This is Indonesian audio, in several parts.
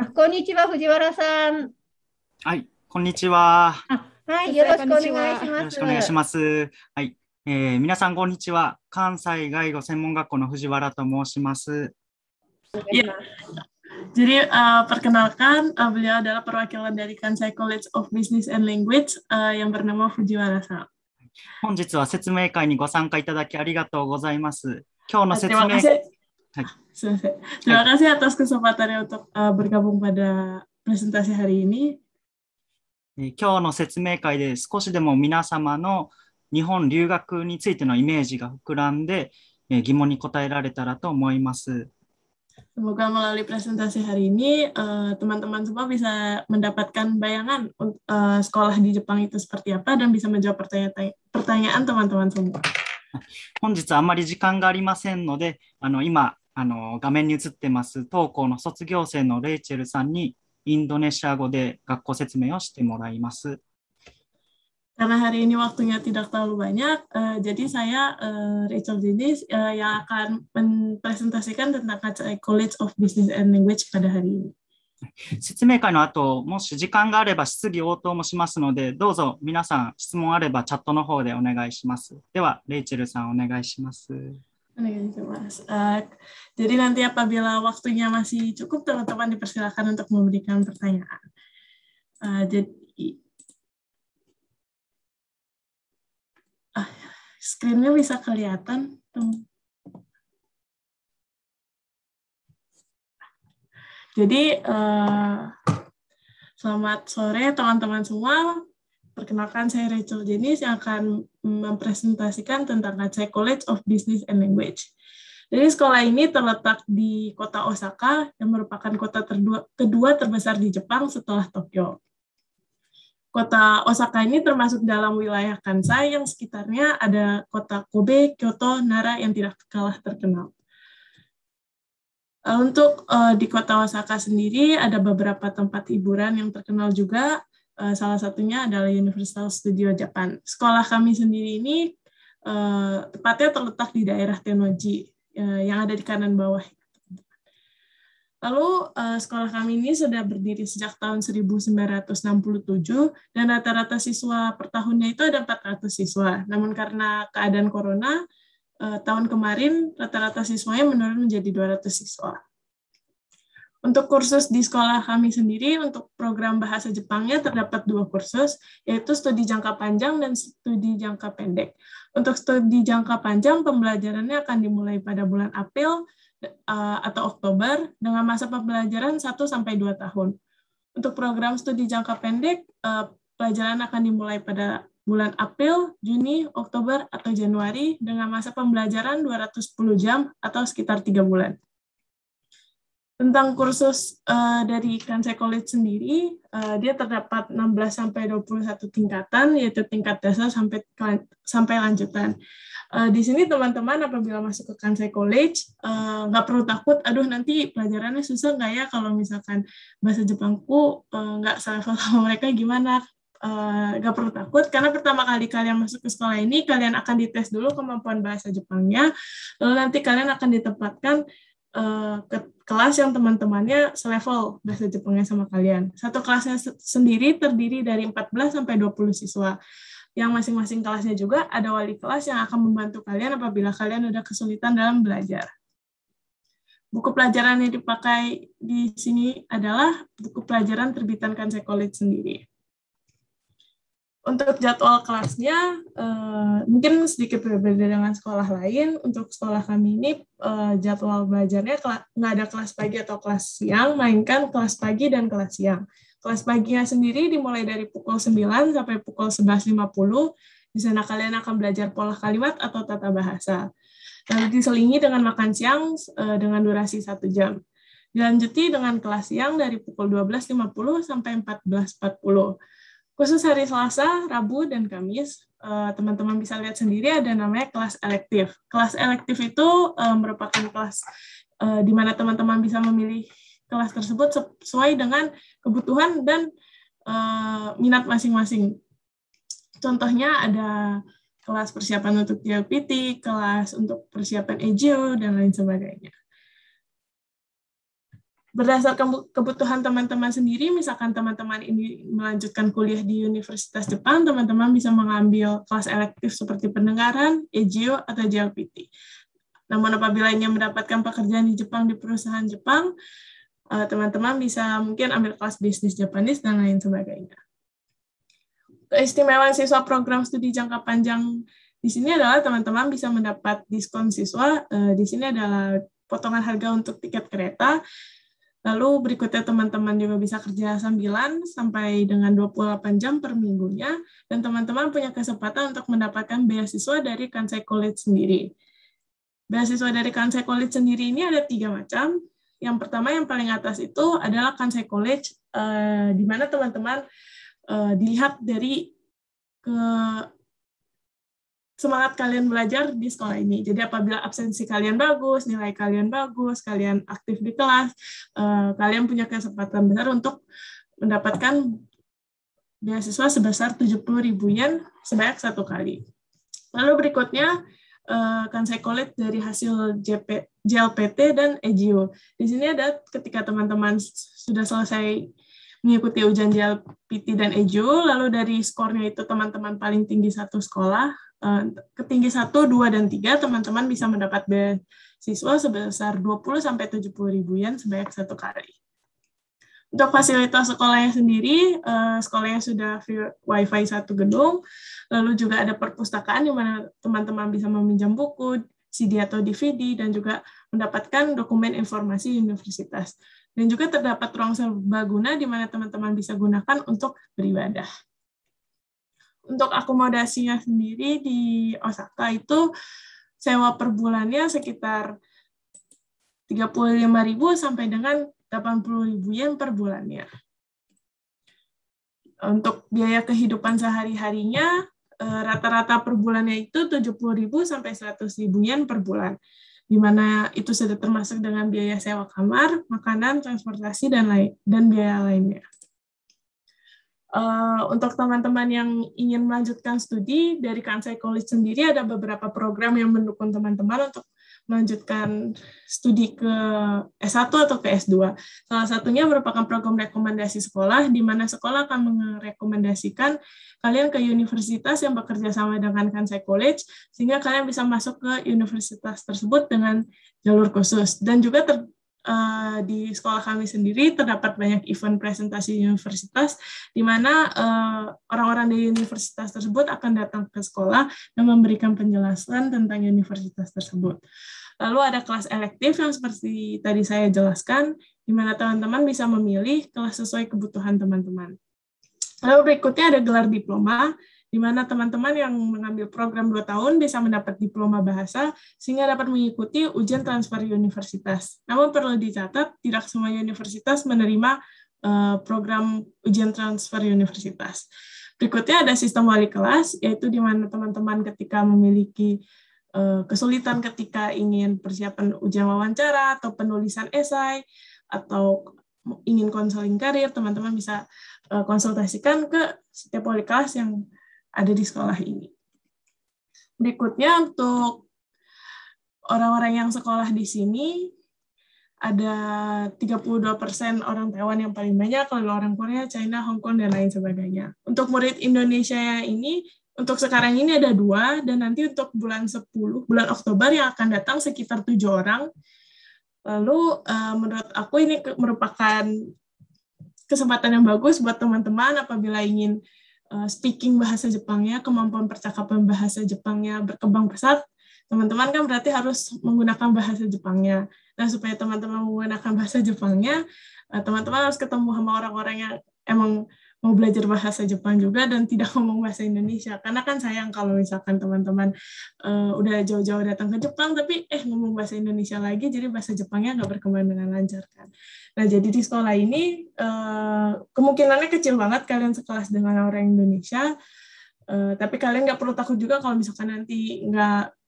こんにちは、藤原さん。はい、こんにちは。はい、よろしくお先生こんにち願いしは。ます。よろしくお願いします。はい、皆さん、こんにちは。関西外語専門学校の藤原と申します。Ya, jadi perkenalkan, beliau adalah perwakilan dari Kansai College of Business and Language yang bernama Fujiwara-san. 本日は説明会にご参加いただきありがとうございます。今日の説 Terima 明、kasih, はい、selesai. は Terima い、kasih atas kesempatannya untuk bergabung pada presentasi hari ini. 今日の説明会で少しでも皆様の日本留学についてのイメージが膨らんで、疑問に答えられたらと思います。Semoga melalui presentasi hari ini, teman-teman semua bisa mendapatkan bayangan sekolah di Jepang itu seperti apa dan bisa menjawab pertanyaan teman-teman semua. 本日あまり時間がありませんので、今、画面に映ってます当校の卒業生のレイチェルさんにインドネシア語で学校説明をしてもらいます。Karena hari ini waktunya tidak terlalu banyak, jadi saya, Rachel Jenis, yang akan mempresentasikan tentang KCI College of Business and Language pada hari ini. 説明会の後、もし時間があれば質疑応答もしますので、どうぞ皆さん質問あればチャットの方でお願いします。では、レイチェルさんお願いします。Jadi nanti apabila waktunya masih cukup, teman-teman dipersilakan untuk memberikan pertanyaan. Jadi screen-nya bisa kelihatan. Jadi selamat sore teman-teman semua. Perkenalkan saya Rachel Jenis yang akan mempresentasikan tentang KCI College of Business and Language. Jadi sekolah ini terletak di kota Osaka yang merupakan kota kedua terbesar di Jepang setelah Tokyo. Kota Osaka ini termasuk dalam wilayah Kansai yang sekitarnya ada kota Kobe, Kyoto, Nara yang tidak kalah terkenal. Untuk di kota Osaka sendiri ada beberapa tempat hiburan yang terkenal juga. Salah satunya adalah Universal Studio Japan. Sekolah kami sendiri ini tepatnya terletak di daerah Tennoji yang ada di kanan bawah. Lalu sekolah kami ini sudah berdiri sejak tahun 1967 dan rata-rata siswa per tahunnya itu ada 400 siswa. Namun karena keadaan corona, tahun kemarin rata-rata siswanya menurun menjadi 200 siswa. Untuk kursus di sekolah kami sendiri, untuk program bahasa Jepangnya terdapat 2 kursus, yaitu studi jangka panjang dan studi jangka pendek. Untuk studi jangka panjang, pembelajarannya akan dimulai pada bulan April atau Oktober dengan masa pembelajaran 1-2 tahun. Untuk program studi jangka pendek, pelajaran akan dimulai pada bulan April, Juni, Oktober, atau Januari dengan masa pembelajaran 210 jam atau sekitar 3 bulan. Tentang kursus dari Kansai College sendiri, dia terdapat 16-21 tingkatan, yaitu tingkat dasar sampai lanjutan. Di sini teman-teman apabila masuk ke Kansai College, nggak perlu takut, aduh nanti pelajarannya susah nggak ya kalau misalkan bahasa Jepangku nggak selevel sama mereka gimana. Nggak perlu takut, karena pertama kali kalian masuk ke sekolah ini, kalian akan dites dulu kemampuan bahasa Jepangnya, lalu nanti kalian akan ditempatkan ke kelas yang teman-temannya selevel bahasa Jepangnya sama kalian. Satu kelasnya sendiri terdiri dari 14-20 siswa. Yang masing-masing kelasnya juga ada wali kelas yang akan membantu kalian apabila kalian ada kesulitan dalam belajar. Buku pelajaran yang dipakai di sini adalah buku pelajaran terbitan Kansai College sendiri. Untuk jadwal kelasnya, mungkin sedikit berbeda dengan sekolah lain. Untuk sekolah kami ini, jadwal belajarnya nggak ada kelas pagi atau kelas siang, melainkan kelas pagi dan kelas siang. Kelas paginya sendiri dimulai dari pukul 9 sampai pukul 11.50. Di sana kalian akan belajar pola kalimat atau tata bahasa. Lalu diselingi dengan makan siang dengan durasi 1 jam. Dilanjuti dengan kelas siang dari pukul 12.50 sampai 14.40. Khusus hari Selasa, Rabu, dan Kamis, teman-teman bisa lihat sendiri ada namanya kelas elektif. Kelas elektif itu merupakan kelas di mana teman-teman bisa memilih kelas tersebut sesuai dengan kebutuhan dan minat masing-masing. Contohnya ada kelas persiapan untuk JLPT, kelas untuk persiapan EJO, dan lain sebagainya. Berdasarkan kebutuhan teman-teman sendiri, misalkan teman-teman ini melanjutkan kuliah di Universitas Jepang, teman-teman bisa mengambil kelas elektif seperti pendengaran, EJO, atau JLPT. Namun apabila ingin mendapatkan pekerjaan di Jepang di perusahaan Jepang, teman-teman bisa mungkin ambil kelas bisnis Japanese dan lain sebagainya. Keistimewaan siswa program studi jangka panjang di sini adalah teman-teman bisa mendapat diskon siswa. Di sini adalah potongan harga untuk tiket kereta. Lalu berikutnya teman-teman juga bisa kerja sambilan sampai dengan 28 jam per minggunya, dan teman-teman punya kesempatan untuk mendapatkan beasiswa dari Kansai College sendiri. Beasiswa dari Kansai College sendiri ini ada 3 macam. Yang pertama, yang paling atas itu adalah Kansai College, di mana teman-teman dilihat dari semangat kalian belajar di sekolah ini. Jadi apabila absensi kalian bagus, nilai kalian bagus, kalian aktif di kelas, kalian punya kesempatan besar untuk mendapatkan beasiswa sebesar 70.000 yen sebanyak 1 kali. Lalu berikutnya, Kansai College dari hasil JLPT dan EJO. Di sini ada ketika teman-teman sudah selesai mengikuti ujian JLPT dan EJO, lalu dari skornya itu teman-teman paling tinggi satu sekolah, ketinggi 1, 2, dan 3, teman-teman bisa mendapat beasiswa sebesar 20-70.000 yen sebanyak 1 kali. Untuk fasilitas sekolahnya sendiri, sekolahnya sudah free wifi 1 gedung, lalu juga ada perpustakaan di mana teman-teman bisa meminjam buku, CD atau DVD, dan juga mendapatkan dokumen informasi universitas. Dan juga terdapat ruang serbaguna di mana teman-teman bisa gunakan untuk beribadah. Untuk akomodasinya sendiri di Osaka itu sewa per bulannya sekitar 35.000 sampai dengan 80.000 yen per bulannya. Untuk biaya kehidupan sehari-harinya, rata-rata per bulannya itu 70.000 sampai 100.000 yen per bulan, di mana itu sudah termasuk dengan biaya sewa kamar, makanan, transportasi, dan biaya lainnya. Untuk teman-teman yang ingin melanjutkan studi, dari Kansai College sendiri ada beberapa program yang mendukung teman-teman untuk melanjutkan studi ke S1 atau ke S2. Salah satunya merupakan program rekomendasi sekolah, di mana sekolah akan merekomendasikan kalian ke universitas yang bekerja sama dengan Kansai College, sehingga kalian bisa masuk ke universitas tersebut dengan jalur khusus. Dan juga di sekolah kami sendiri terdapat banyak event presentasi universitas, di mana orang-orang di universitas tersebut akan datang ke sekolah dan memberikan penjelasan tentang universitas tersebut. Lalu ada kelas elektif yang seperti tadi saya jelaskan, di mana teman-teman bisa memilih kelas sesuai kebutuhan teman-teman. Lalu berikutnya ada gelar diploma, di mana teman-teman yang mengambil program 2 tahun bisa mendapat diploma bahasa, sehingga dapat mengikuti ujian transfer universitas. Namun perlu dicatat, tidak semua universitas menerima program ujian transfer universitas. Berikutnya ada sistem wali kelas, yaitu di mana teman-teman ketika memiliki kesulitan ketika ingin persiapan ujian wawancara, atau penulisan esai, atau ingin konseling karir, teman-teman bisa konsultasikan ke setiap wali kelas yang ada di sekolah ini. Berikutnya untuk orang-orang yang sekolah di sini, ada 32% orang Taiwan yang paling banyak, lalu orang Korea, China, Hong Kong, dan lain sebagainya. Untuk murid Indonesia ini, untuk sekarang ini ada 2, dan nanti untuk bulan Oktober yang akan datang sekitar 7 orang. Lalu menurut aku ini merupakan kesempatan yang bagus buat teman-teman apabila ingin speaking bahasa Jepangnya, kemampuan percakapan bahasa Jepangnya berkembang pesat, teman-teman kan berarti harus menggunakan bahasa Jepangnya. Nah, supaya teman-teman menggunakan bahasa Jepangnya, teman-teman harus ketemu sama orang-orang yang emang mau belajar bahasa Jepang juga dan tidak ngomong bahasa Indonesia. Karena kan sayang kalau misalkan teman-teman udah jauh-jauh datang ke Jepang, tapi ngomong bahasa Indonesia lagi, jadi bahasa Jepangnya nggak berkembang dengan lancar kan. Nah, jadi di sekolah ini kemungkinannya kecil banget kalian sekelas dengan orang Indonesia, tapi kalian nggak perlu takut juga kalau misalkan nanti nggak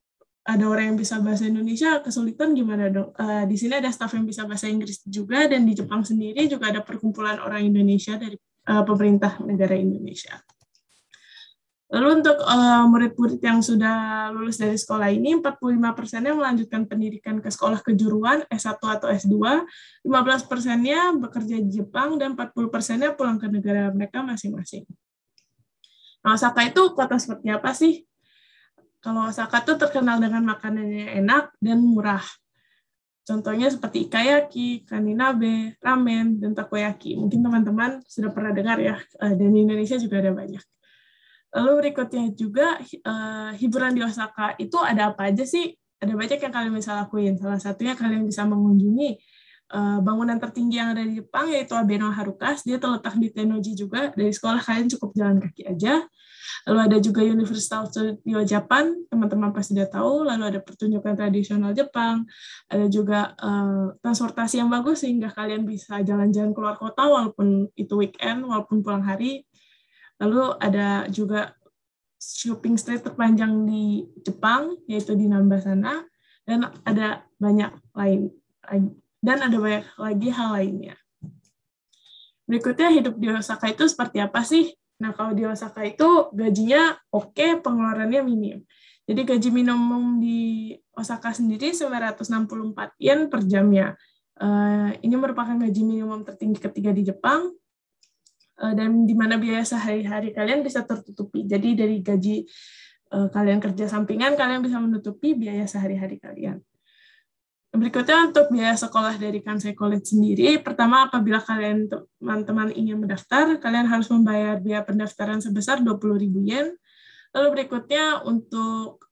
ada orang yang bisa bahasa Indonesia, kesulitan gimana dong? Di sini ada staf yang bisa bahasa Inggris juga, dan di Jepang sendiri juga ada perkumpulan orang Indonesia dari pemerintah negara Indonesia. Lalu untuk murid-murid yang sudah lulus dari sekolah ini, 45%-nya melanjutkan pendidikan ke sekolah kejuruan S1 atau S2, 15%-nya bekerja di Jepang, dan 40%-nya pulang ke negara mereka masing-masing. Nah, Osaka itu kota seperti apa sih? Kalau Osaka itu terkenal dengan makanannya enak dan murah. Contohnya seperti ikayaki, kaninabe, ramen, dan takoyaki. Mungkin teman-teman sudah pernah dengar ya, dan di Indonesia juga ada banyak. Lalu berikutnya juga, hiburan di Osaka itu ada apa aja sih? Ada banyak yang kalian bisa lakuin. Salah satunya kalian bisa mengunjungi bangunan tertinggi yang ada di Jepang, yaitu Abeno Harukas. Dia terletak di Tennoji juga. Dari sekolah kalian cukup jalan kaki aja. Lalu ada juga Universal Studio Japan, teman-teman pasti sudah tahu. Lalu ada pertunjukan tradisional Jepang. Ada juga transportasi yang bagus, sehingga kalian bisa jalan-jalan keluar kota, walaupun itu weekend, walaupun pulang hari. Lalu ada juga shopping street terpanjang di Jepang, yaitu di Namba sana, dan ada banyak lagi hal lainnya. Berikutnya, hidup di Osaka itu seperti apa sih? Nah, kalau di Osaka itu gajinya oke, pengeluarannya minim. Jadi gaji minimum di Osaka sendiri 964 yen per jamnya. Ini merupakan gaji minimum tertinggi ketiga di Jepang, dan di mana biaya sehari-hari kalian bisa tertutupi. Jadi dari gaji kalian kerja sampingan, kalian bisa menutupi biaya sehari-hari kalian. Berikutnya untuk biaya sekolah dari Kansai College sendiri, pertama apabila kalian teman-teman ingin mendaftar, kalian harus membayar biaya pendaftaran sebesar 20.000 yen. Lalu berikutnya untuk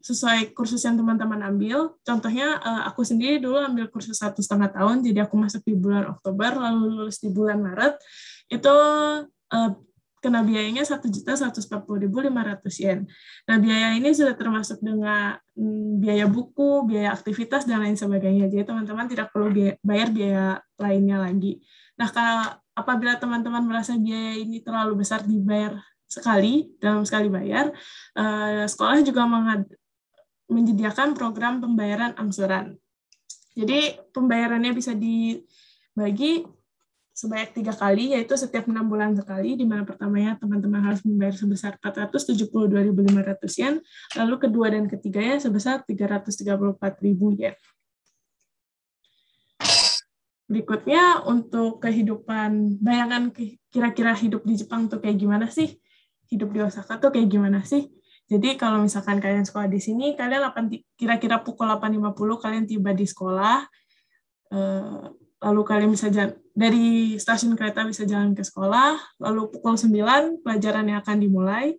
sesuai kursus yang teman-teman ambil, contohnya aku sendiri dulu ambil kursus 1,5 tahun, jadi aku masuk di bulan Oktober, lalu lulus di bulan Maret, itu kena biayanya 1.140.500 yen. Nah, biaya ini sudah termasuk dengan biaya buku, biaya aktivitas, dan lain sebagainya. Jadi teman-teman tidak perlu bayar biaya lainnya lagi. Nah, apabila teman-teman merasa biaya ini terlalu besar dibayar dalam sekali bayar, sekolah juga menyediakan program pembayaran angsuran. Jadi pembayarannya bisa dibagi sebanyak 3 kali, yaitu setiap 6 bulan sekali, di mana pertamanya teman-teman harus membayar sebesar 472.500 yen, lalu kedua dan ketiganya sebesar 334.000 yen. Berikutnya, untuk kehidupan, bayangan kira-kira hidup di Jepang tuh kayak gimana sih? Hidup di Osaka tuh kayak gimana sih? Jadi kalau misalkan kalian sekolah di sini, kalian kira-kira pukul 8.50 kalian tiba di sekolah, lalu kalian bisa dari stasiun kereta bisa jalan ke sekolah, lalu pukul 9 pelajarannya akan dimulai.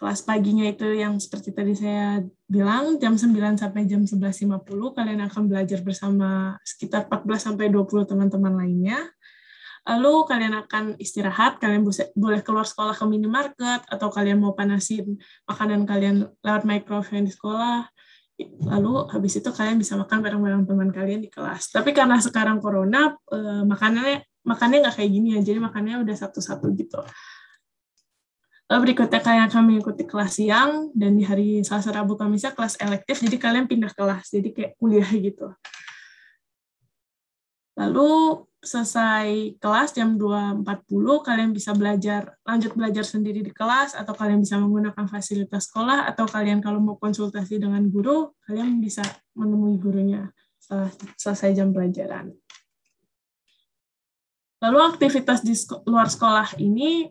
Kelas paginya itu yang seperti tadi saya bilang, jam 9 sampai jam 11.50, kalian akan belajar bersama sekitar 14-20 teman-teman lainnya. Lalu kalian akan istirahat, kalian boleh keluar sekolah ke minimarket, atau kalian mau panasin makanan kalian lewat microwave di sekolah. Lalu habis itu kalian bisa makan bareng-bareng teman kalian di kelas. Tapi karena sekarang corona, makannya nggak kayak gini ya, jadi makannya udah satu-satu gitu. Lalu berikutnya kalian akan mengikuti kelas siang, dan di hari Selasa, Rabu, Kamis kelas elektif, jadi kalian pindah kelas, jadi kayak kuliah gitu. Lalu selesai kelas jam 2.40, kalian bisa lanjut belajar sendiri di kelas, atau kalian bisa menggunakan fasilitas sekolah, atau kalian kalau mau konsultasi dengan guru, kalian bisa menemui gurunya setelah selesai jam pelajaran. Lalu aktivitas di luar sekolah ini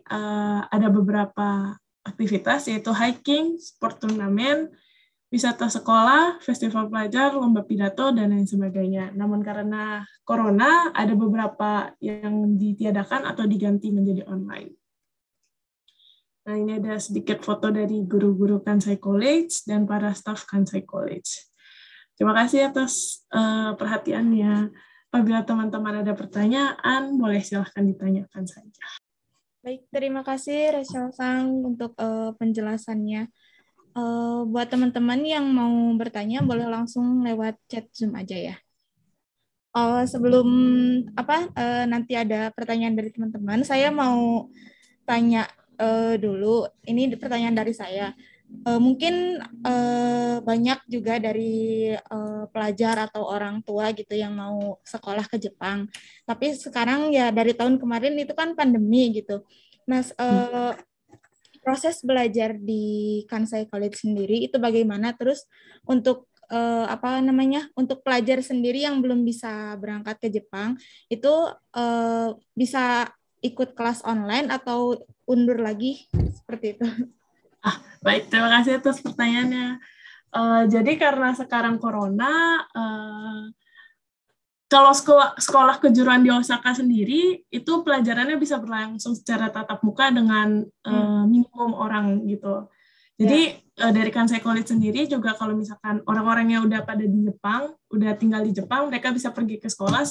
ada beberapa aktivitas, yaitu hiking, sport turnamen, wisata sekolah, festival pelajar, lomba pidato, dan lain sebagainya. Namun karena corona, ada beberapa yang ditiadakan atau diganti menjadi online. Nah, ini ada sedikit foto dari guru-guru Kansai College dan para staf Kansai College. Terima kasih atas perhatiannya. Apabila teman-teman ada pertanyaan, boleh silahkan ditanyakan saja. Baik, terima kasih Rachel-san untuk penjelasannya. Buat teman-teman yang mau bertanya, boleh langsung lewat chat Zoom aja ya. Sebelum nanti ada pertanyaan dari teman-teman, saya mau tanya dulu. Ini pertanyaan dari saya. Mungkin banyak juga dari pelajar atau orang tua gitu yang mau sekolah ke Jepang. Tapi sekarang ya dari tahun kemarin itu kan pandemi gitu. Mas, proses belajar di Kansai College sendiri itu bagaimana? Terus untuk untuk pelajar sendiri yang belum bisa berangkat ke Jepang itu bisa ikut kelas online atau undur lagi seperti itu? Baik, terima kasih atas pertanyaannya. Jadi karena sekarang corona, kalau sekolah kejuruan di Osaka sendiri itu pelajarannya bisa berlangsung secara tatap muka dengan minimum orang gitu. Jadi dari Kansai College sendiri juga kalau misalkan orang-orangnya udah pada di Jepang, udah tinggal di Jepang, mereka bisa pergi ke sekolah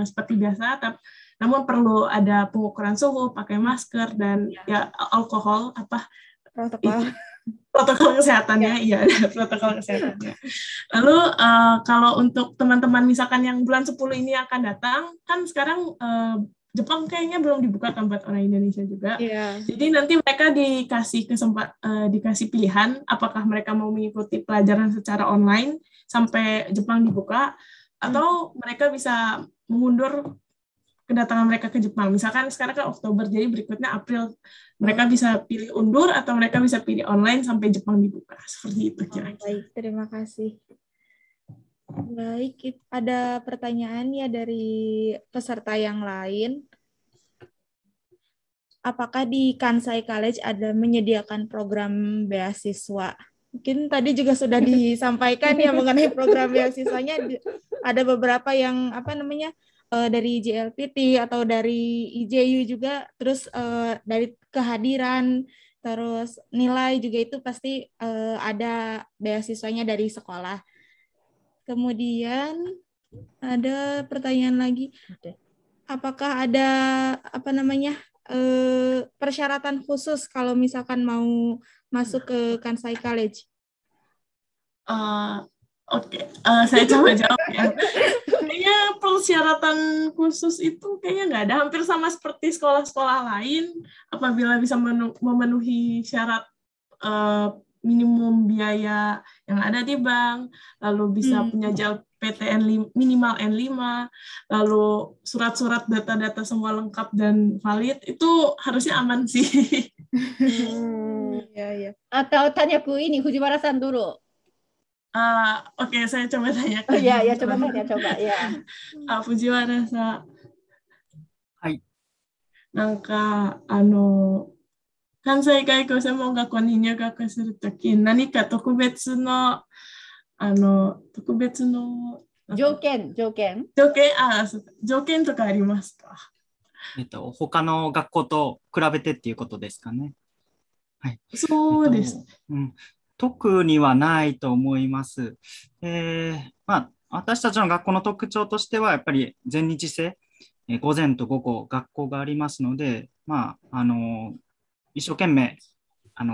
seperti biasa, namun perlu ada pengukuran suhu, pakai masker dan ya alkohol protokol kesehatannya, iya ada protokol kesehatannya. Lalu kalau untuk teman-teman misalkan yang bulan 10 ini akan datang, kan sekarang Jepang kayaknya belum dibuka kan buat orang Indonesia juga. Jadi nanti mereka dikasih pilihan apakah mereka mau mengikuti pelajaran secara online sampai Jepang dibuka atau mereka bisa mengundur kedatangan mereka ke Jepang. Misalkan sekarang kan Oktober, jadi berikutnya April. Mereka bisa pilih undur atau mereka bisa pilih online sampai Jepang dibuka. Seperti itu kira-kira. Baik, terima kasih. Baik, ada pertanyaan ya dari peserta yang lain. Apakah di Kansai College ada menyediakan program beasiswa? Mungkin tadi juga sudah disampaikan ya mengenai program beasiswanya. Ada beberapa yang dari JLPT atau dari IJU juga, terus dari kehadiran, terus nilai juga itu pasti ada beasiswanya dari sekolah. Kemudian ada pertanyaan lagi, apakah ada persyaratan khusus kalau misalkan mau masuk ke Kansai College? Oke, saya coba jawab ya. Kayaknya persyaratan khusus itu kayaknya nggak ada, hampir sama seperti sekolah-sekolah lain. Apabila bisa memenuhi syarat minimum biaya yang ada di bank, lalu bisa punya PTN minimal N5, lalu surat-surat data-data semua lengkap dan valid, itu harusnya aman sih. Ya. Atau tanya ku ini, Fujiwara-san dulu. Oke, saya coba tanya. Ya, coba ya. Fujiwara-san. Hai. なんか関西外国専門学校に入学するとき、何か特別の条件とかありますか？他の学校と比べてっていうことですかね。はい。そうです。特にはないと思います。私たちの学校の特徴としては、やっぱり全日制、午前と午後学校がありますので、一生懸命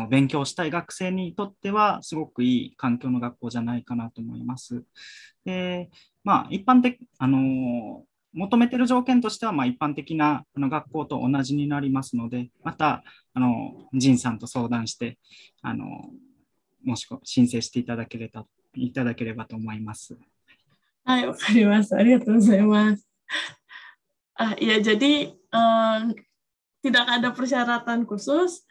勉強したい学生にとってはすごくいい環境の学校じゃないかなと思います。で、一般的求めている条件としては、一般的な学校と同じになりますので、また仁さんと相談してもし申請していただければと思います。はい、わかりました。ありがとうございます。Ya, jadi tidak ada persyaratan khusus,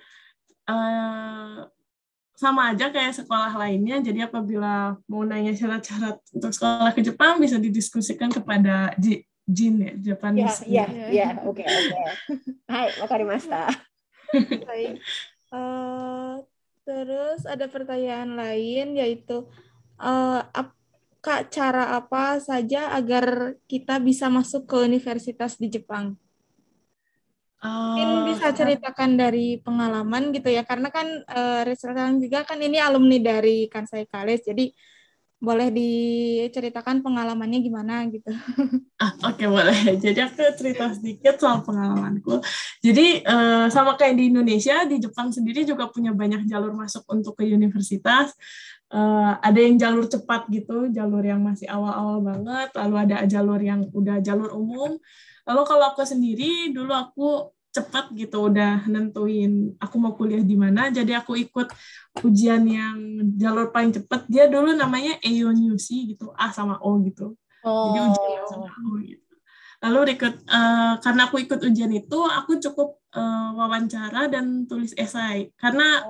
sama aja kayak sekolah lainnya. Jadi apabila mau nanya syarat-syarat untuk sekolah ke Jepang bisa didiskusikan kepada Jin ya, Japanese. Ya, oke. Hai, wakarimashita. Baik. Terus ada pertanyaan lain yaitu Kak, cara apa saja agar kita bisa masuk ke universitas di Jepang? Mungkin bisa ceritakan dari pengalaman gitu ya, karena kan Rachel juga kan ini alumni dari Kansai College, jadi boleh diceritakan pengalamannya gimana gitu. Oke, boleh. Jadi aku cerita sedikit soal pengalamanku. Jadi sama kayak di Indonesia, di Jepang sendiri juga punya banyak jalur masuk untuk ke universitas. Ada yang jalur cepat gitu, jalur yang masih awal-awal banget, lalu ada jalur yang udah jalur umum. Lalu kalau aku sendiri, dulu aku cepat gitu, udah nentuin aku mau kuliah di mana, jadi aku ikut ujian yang jalur paling cepat. Dia dulu namanya EONUC gitu, A sama O gitu. Jadi ujian sama O gitu. Lalu karena aku ikut ujian itu, aku cukup wawancara dan tulis esai karena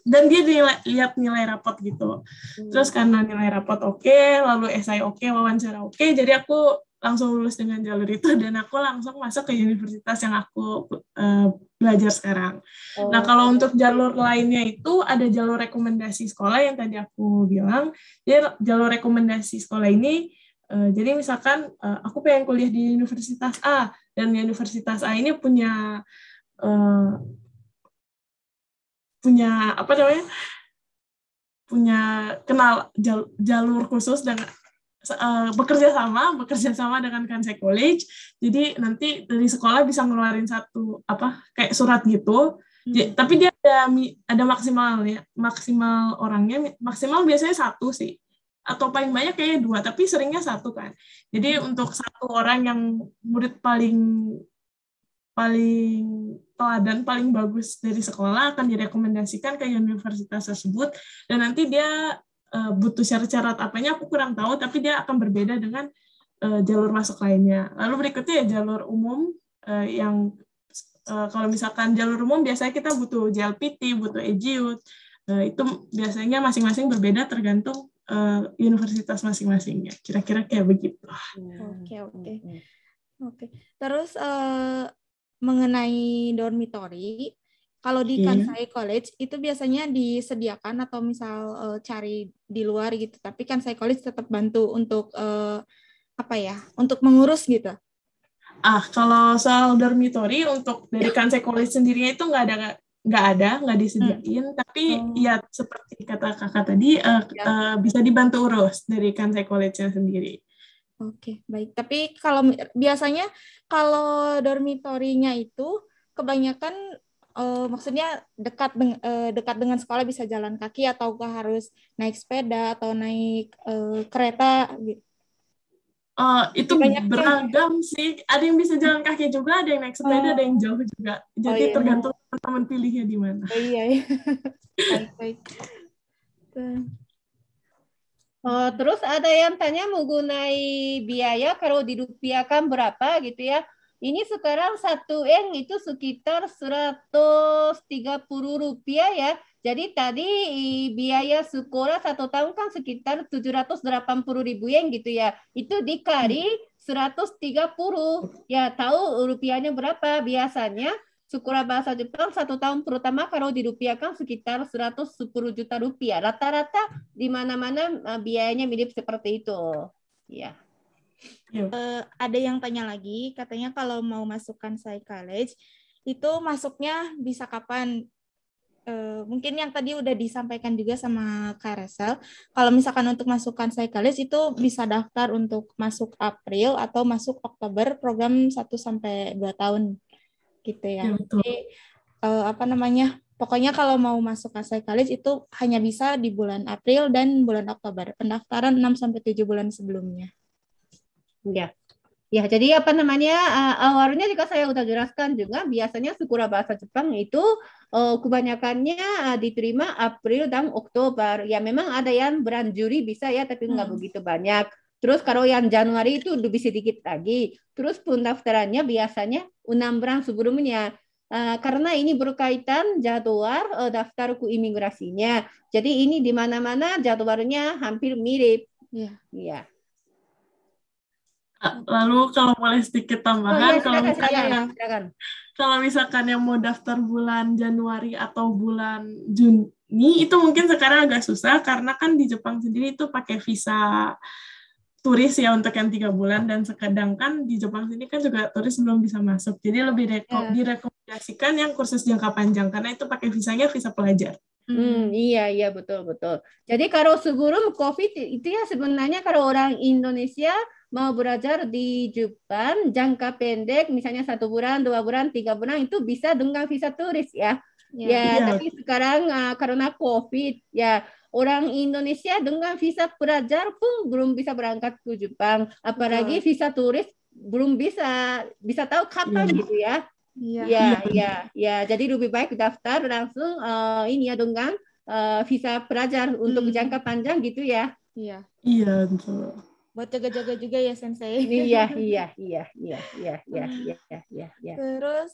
dan dia lihat nilai rapot gitu. Terus karena nilai rapot oke, lalu esai oke, wawancara oke, jadi aku langsung lulus dengan jalur itu dan aku langsung masuk ke universitas yang aku belajar sekarang. Nah, kalau untuk jalur lainnya itu ada jalur rekomendasi sekolah yang tadi aku bilang. Jadi jalur rekomendasi sekolah ini jadi misalkan aku pengen kuliah di Universitas A dan Universitas A ini punya apa namanya? Punya jalur khusus dengan bekerja sama dengan Kansai College. Jadi nanti dari sekolah bisa ngeluarin satu kayak surat gitu. Tapi dia ada maksimal orangnya, maksimal biasanya 1 sih. Atau paling banyak kayaknya 2, tapi seringnya 1 kan. Jadi untuk 1 orang yang murid paling teladan, paling bagus dari sekolah akan direkomendasikan ke universitas tersebut, dan nanti dia butuh syarat-syarat apanya aku kurang tahu, tapi dia akan berbeda dengan jalur masuk lainnya. Lalu berikutnya ya jalur umum, yang kalau misalkan jalur umum biasanya kita butuh JLPT, butuh EGUT, itu biasanya masing-masing berbeda tergantung universitas masing-masingnya. Kira-kira kayak begitu. Oke. Terus mengenai dormitory, kalau di Kansai College itu biasanya disediakan atau misal cari di luar gitu, tapi Kansai College tetap bantu untuk untuk mengurus gitu. Kalau soal dormitory untuk dari Kansai College sendirinya itu nggak disediain, tapi ya seperti kata kakak tadi bisa dibantu urus dari Kansai College-nya sendiri. Oke, baik. Tapi biasanya kalau dormitory-nya itu kebanyakan maksudnya dekat dengan sekolah, bisa jalan kaki ataukah harus naik sepeda atau naik kereta gitu? Itu beragam sih. Ada yang bisa jalan kaki juga, ada yang naik sepeda, ada yang jauh juga. Jadi tergantung teman pilihnya di mana. Iya. Baik. Terus ada yang tanya mengenai biaya kalau dirupiahkan berapa gitu ya. Ini sekarang 1 yen itu sekitar 130 rupiah ya. Jadi tadi biaya sekolah 1 tahun kan sekitar 780.000 yen gitu ya. Itu dikali 130. Ya tahu rupiahnya berapa biasanya? Sekolah bahasa Jepang 1 tahun pertama kalau dirupiahkan sekitar 110 juta rupiah. Rata-rata di mana-mana biayanya mirip seperti itu. Ya. Ada yang tanya lagi, katanya kalau mau masuk Kansai College itu masuknya bisa kapan? Mungkin yang tadi udah disampaikan juga sama Kak Resel, kalau misalkan untuk masuk Kansai College itu bisa daftar untuk masuk April atau masuk Oktober, program 1-2 tahun gitu ya. Jadi pokoknya kalau mau masuk Kansai College itu hanya bisa di bulan April dan bulan Oktober. Pendaftaran 6-7 bulan sebelumnya. Ya, jadi awalnya juga saya udah jelaskan juga, biasanya sekolah bahasa Jepang itu kebanyakannya diterima April dan Oktober. Ya memang ada yang bulan Juli bisa ya, tapi nggak begitu banyak. Terus kalau yang Januari itu lebih sedikit lagi. Terus pendaftarannya biasanya 6 bulan sebelumnya. Karena ini berkaitan jadwal daftar ke imigrasinya. Jadi ini di mana-mana jadwalnya hampir mirip. Iya. Lalu kalau boleh sedikit tambahan, silakan. Kalau misalkan yang mau daftar bulan Januari atau bulan Juni, itu mungkin sekarang agak susah karena kan di Jepang sendiri itu pakai visa turis ya untuk yang 3 bulan, dan sedangkan di Jepang sini kan juga turis belum bisa masuk. Jadi lebih direkomendasikan yang kursus jangka panjang karena itu pakai visanya visa pelajar. Iya betul. Jadi kalau sebelum COVID itu ya sebenarnya kalau orang Indonesia mau belajar di Jepang jangka pendek, misalnya 1 bulan, 2 bulan, 3 bulan itu bisa dengan visa turis ya. Tapi sekarang karena COVID ya, orang Indonesia dengan visa pelajar pun belum bisa berangkat ke Jepang, apalagi visa turis belum bisa tahu kapan gitu ya. Ya. Jadi lebih baik daftar langsung dengan visa pelajar untuk jangka panjang gitu ya. Iya, betul. buat jaga-jaga juga ya Sensei. Iya. Terus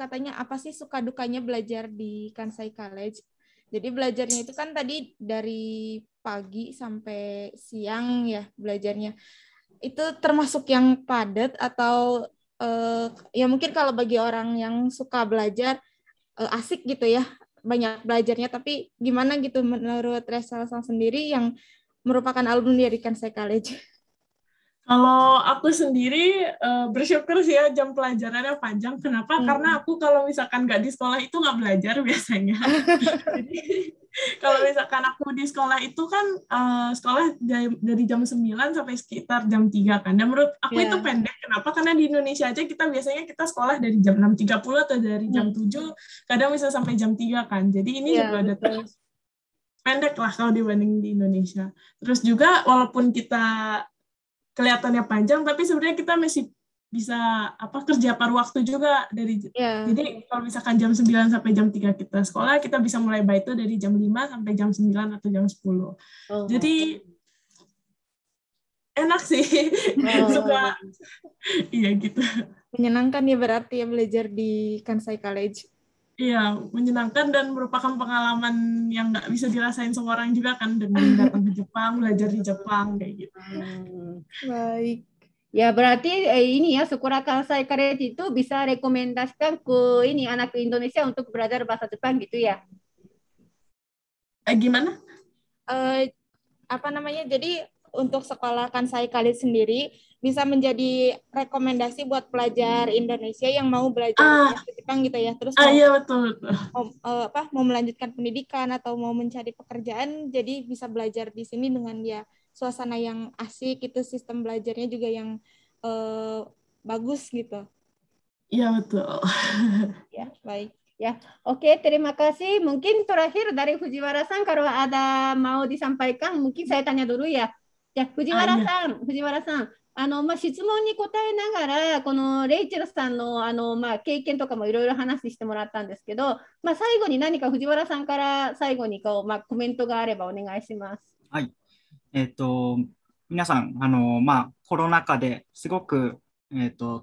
katanya apa sih suka dukanya belajar di Kansai College? Jadi belajarnya itu kan tadi dari pagi sampai siang ya belajarnya. Itu termasuk yang padat atau ya mungkin kalau bagi orang yang suka belajar asik gitu ya, banyak belajarnya, tapi gimana gitu menurut Rachel sendiri yang merupakan alumni dari Kansai College? Kalau aku sendiri bersyukur sih ya jam pelajarannya panjang. Kenapa? Karena aku kalau misalkan nggak di sekolah itu nggak belajar biasanya. Jadi kalau misalkan aku di sekolah itu kan sekolah dari jam 9 sampai sekitar jam 3 kan. Dan menurut aku itu pendek. Kenapa? Karena di Indonesia aja kita biasanya sekolah dari jam 6.30 atau dari jam 7, kadang bisa sampai jam 3 kan. Jadi ini juga ada terus pendek lah kalau dibanding di Indonesia. Terus juga walaupun kita kelihatannya panjang, tapi sebenarnya kita masih bisa kerja paruh waktu juga jadi kalau misalkan jam 9 sampai jam 3 kita sekolah, kita bisa mulai itu dari jam 5 sampai jam 9 atau jam 10. Jadi enak sih. Suka iya gitu. Menyenangkan ya berarti ya belajar di Kansai College. Iya, menyenangkan dan merupakan pengalaman yang nggak bisa dirasain semua orang juga kan, dengan datang ke Jepang, belajar di Jepang kayak gitu. Baik. Ya berarti ini ya Sekolah Kansai College itu bisa rekomendasikan ke ini anak Indonesia untuk belajar bahasa Jepang gitu ya? Gimana? Jadi untuk Sekolah Kansai College sendiri bisa menjadi rekomendasi buat pelajar Indonesia yang mau belajar bahasa Jepang gitu ya. Terus iya betul. Mau melanjutkan pendidikan atau mau mencari pekerjaan, jadi bisa belajar di sini dengan ya suasana yang asik, itu sistem belajarnya juga yang bagus gitu. Iya betul. Ya, baik. Ya, oke, terima kasih. Mungkin terakhir dari Fujiwara-san kalau ada mau disampaikan, mungkin saya tanya dulu ya. Ya, Fujiwara-san, Fujiwara-san、質問に答えながら、このレイチェルさんの、経験とかもいろいろ話してもらったんですけど、最後に何か藤原さんから最後にコメントがあればお願いします。はい。皆さん、コロナ禍ですごく、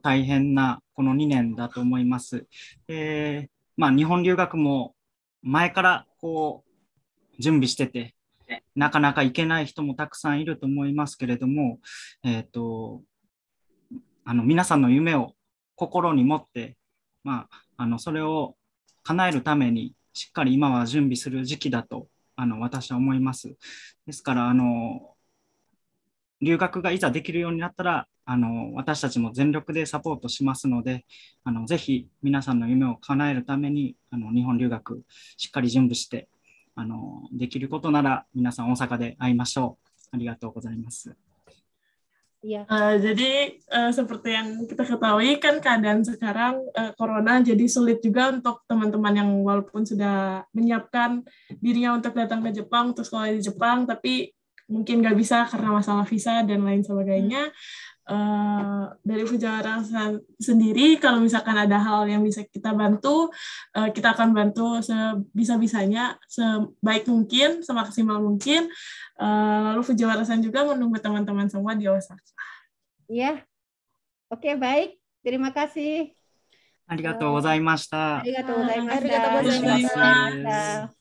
大変なこの2年だと思います。日本留学も前から準備してて、なかなか行けない人もたくさんいると思いますけれども、皆さんの夢を心に持って、それを叶えるためにしっかり今は準備する時期だと私は思います。ですから留学がいざできるようになったら私たちも全力でサポートしますので、ぜひ皆さんの夢を叶えるために日本留学しっかり準備してできることなら皆さん大阪で会いましょう。ありがとうございます。Jadi seperti yang kita ketahui kan keadaan sekarang corona, jadi sulit juga untuk teman-teman yang walaupun sudah menyiapkan dirinya untuk datang ke Jepang, untuk sekolah di Jepang, tapi mungkin nggak bisa karena masalah visa dan lain sebagainya. Dari Fujiwara sendiri, kalau misalkan ada hal yang bisa kita bantu, kita akan bantu sebisa-bisanya, sebaik mungkin, semaksimal mungkin. Lalu Fujiwara juga menunggu teman-teman semua di Osaka. Ya, oke, baik. Terima kasih. ありがとうございました。ありがとうございました。